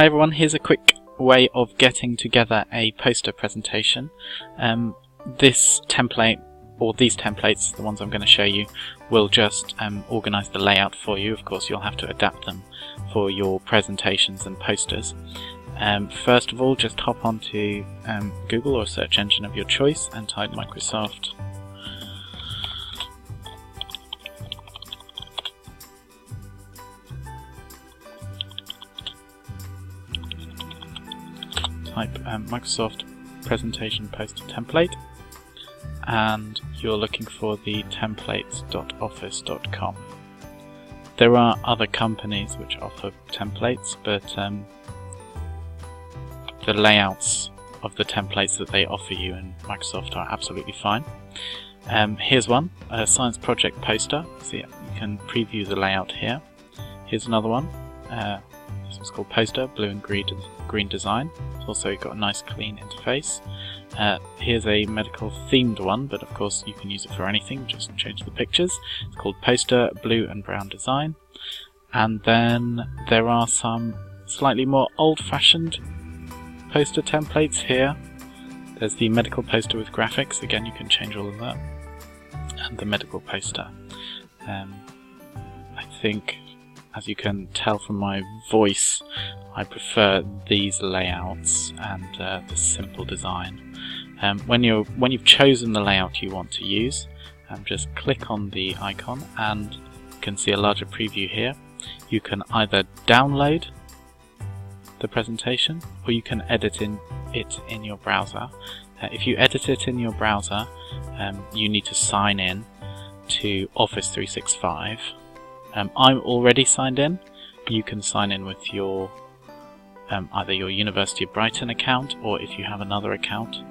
Hi everyone, here's a quick way of getting together a poster presentation. This template, or these templates, the ones I'm going to show you, will just organise the layout for you. Of course you'll have to adapt them for your presentations and posters. First of all, just hop onto Google or a search engine of your choice and type Microsoft Microsoft Presentation Poster Template, and you're looking for the templates.office.com. There are other companies which offer templates, but the layouts of the templates that they offer you in Microsoft are absolutely fine. Here's one, a science project poster. So yeah, you can preview the layout here. Here's another one. This one's called Poster, blue and green design. It's also got a nice clean interface. Here's a medical themed one, but of course you can use it for anything, just change the pictures. It's called Poster, blue and brown design. And then there are some slightly more old-fashioned poster templates here. There's the medical poster with graphics, again you can change all of that. And the medical poster. I think, as you can tell from my voice, I prefer these layouts and the simple design. When you've chosen the layout you want to use, just click on the icon and you can see a larger preview here. You can either download the presentation or you can edit it in your browser. If you edit it in your browser, you need to sign in to Office 365. I'm already signed in. You can sign in with your either your University of Brighton account, or if you have another account.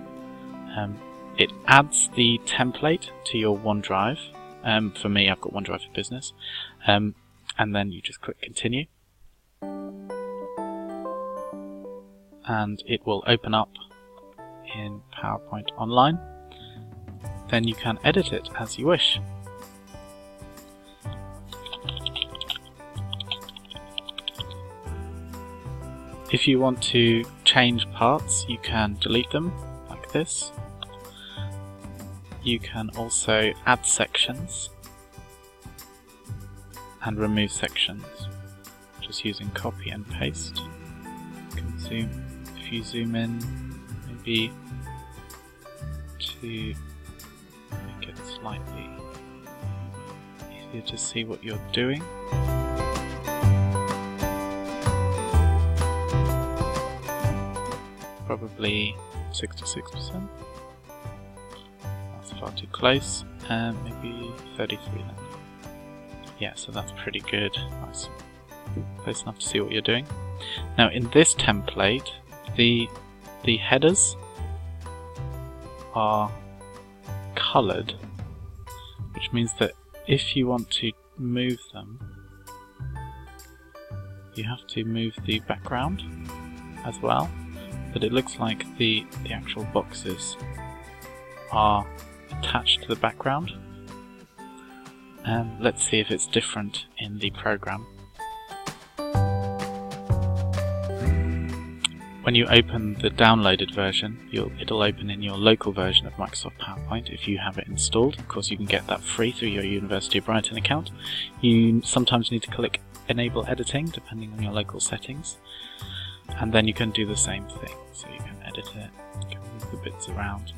It adds the template to your OneDrive. For me, I've got OneDrive for Business. And then you just click Continue. And it will open up in PowerPoint Online. Then you can edit it as you wish. If you want to change parts, you can delete them like this. You can also add sections and remove sections just using copy and paste. You can zoom, if you zoom in maybe to make it slightly easier to see what you're doing. Probably 66%. That's far too close. Maybe 33 then. Yeah, so that's pretty good. Nice. Close enough to see what you're doing. Now in this template, the headers are coloured, which means that if you want to move them, you have to move the background as well. But it looks like the actual boxes are attached to the background. Let's see if it's different in the program. When you open the downloaded version, it'll open in your local version of Microsoft PowerPoint if you have it installed. Of course you can get that free through your University of Brighton account. You sometimes need to click Enable Editing depending on your local settings. And then you can do the same thing, so you can edit it, you can move the bits around.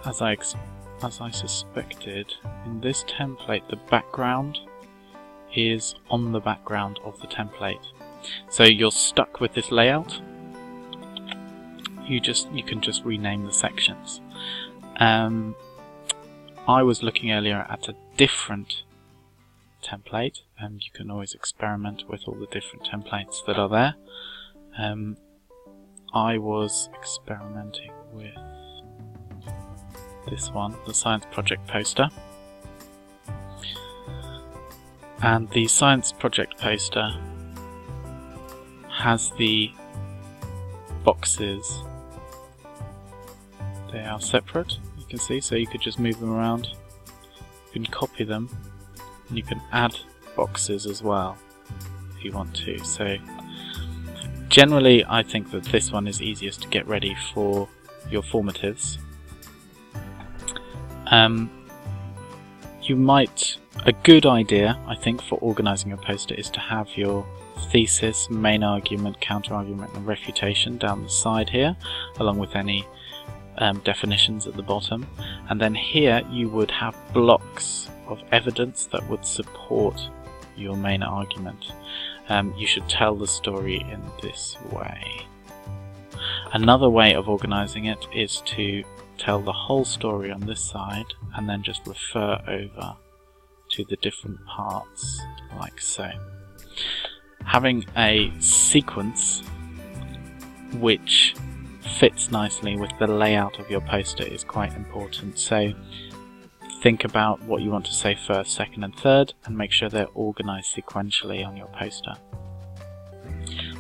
As I suspected, in this template the background is on the background of the template. So you're stuck with this layout. You can just rename the sections. I was looking earlier at a different template, and you can always experiment with all the different templates that are there. I was experimenting with this one, the science project poster. And the science project poster has the boxes. They are separate, you can see, so you could just move them around. You can copy them, and you can add boxes as well if you want to. So Generally, I think that this one is easiest to get ready for your formatives. A good idea, I think, for organising your poster is to have your thesis, main argument, counter-argument and refutation down the side here, along with any definitions at the bottom. And then here you would have blocks of evidence that would support your main argument. You should tell the story in this way. Another way of organising it is to tell the whole story on this side and then just refer over to the different parts like so. Having a sequence which fits nicely with the layout of your poster is quite important. So think about what you want to say first, second and third, and make sure they're organised sequentially on your poster.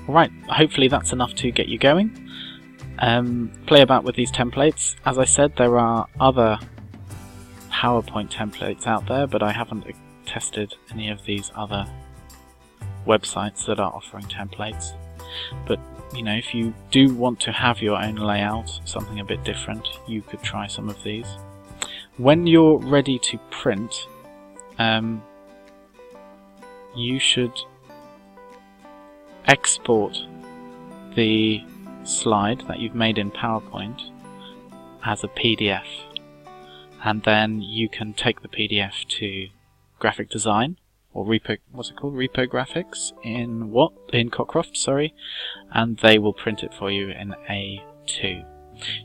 Alright, hopefully that's enough to get you going. Play about with these templates. As I said, there are other PowerPoint templates out there, but I haven't tested any of these other websites that are offering templates. But you know, if you do want to have your own layout, something a bit different, you could try some of these. When you're ready to print, you should export the slide that you've made in PowerPoint as a PDF, and then you can take the PDF to graphic design or reprographics in Cockcroft, sorry, and they will print it for you in A2.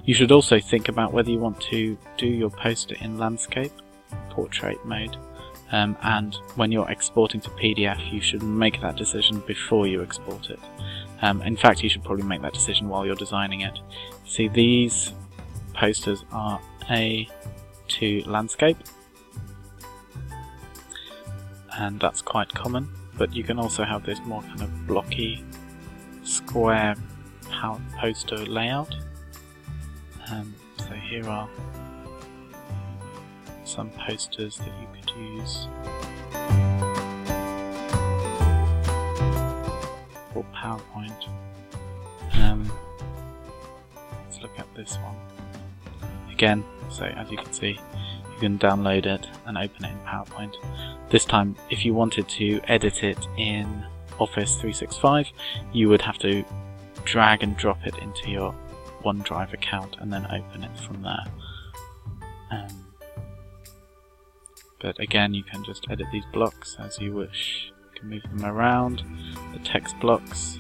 You should also think about whether you want to do your poster in landscape, portrait mode, and when you're exporting to PDF you should make that decision before you export it. In fact, you should probably make that decision while you're designing it. See, these posters are A2 landscape, and that's quite common, but you can also have this more kind of blocky square poster layout. So here are some posters that you could use for PowerPoint. Let's look at this one again. So as you can see, you can download it and open it in PowerPoint. This time, if you wanted to edit it in Office 365, you would have to drag and drop it into your OneDrive account and then open it from there. But again, you can just edit these blocks as you wish. You can move them around. The text blocks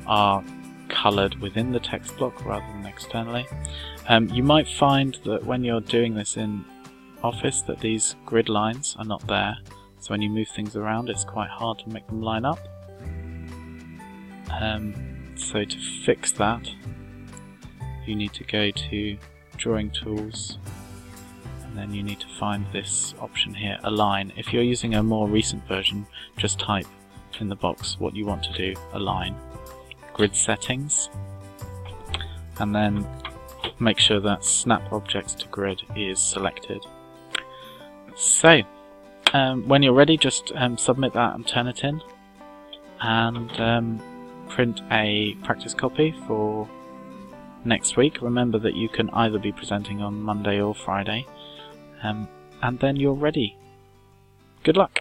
are coloured within the text block rather than externally. You might find that when you're doing this in Office that these grid lines are not there, so when you move things around it's quite hard to make them line up. So to fix that, you need to go to Drawing Tools, and then you need to find this option here, Align. If you're using a more recent version, just type in the box what you want to do, Align. Grid Settings, and then make sure that Snap Objects to Grid is selected. So, when you're ready, just submit that and turn it in, and print a practice copy for next week. Remember that you can either be presenting on Monday or Friday, and then you're ready. Good luck!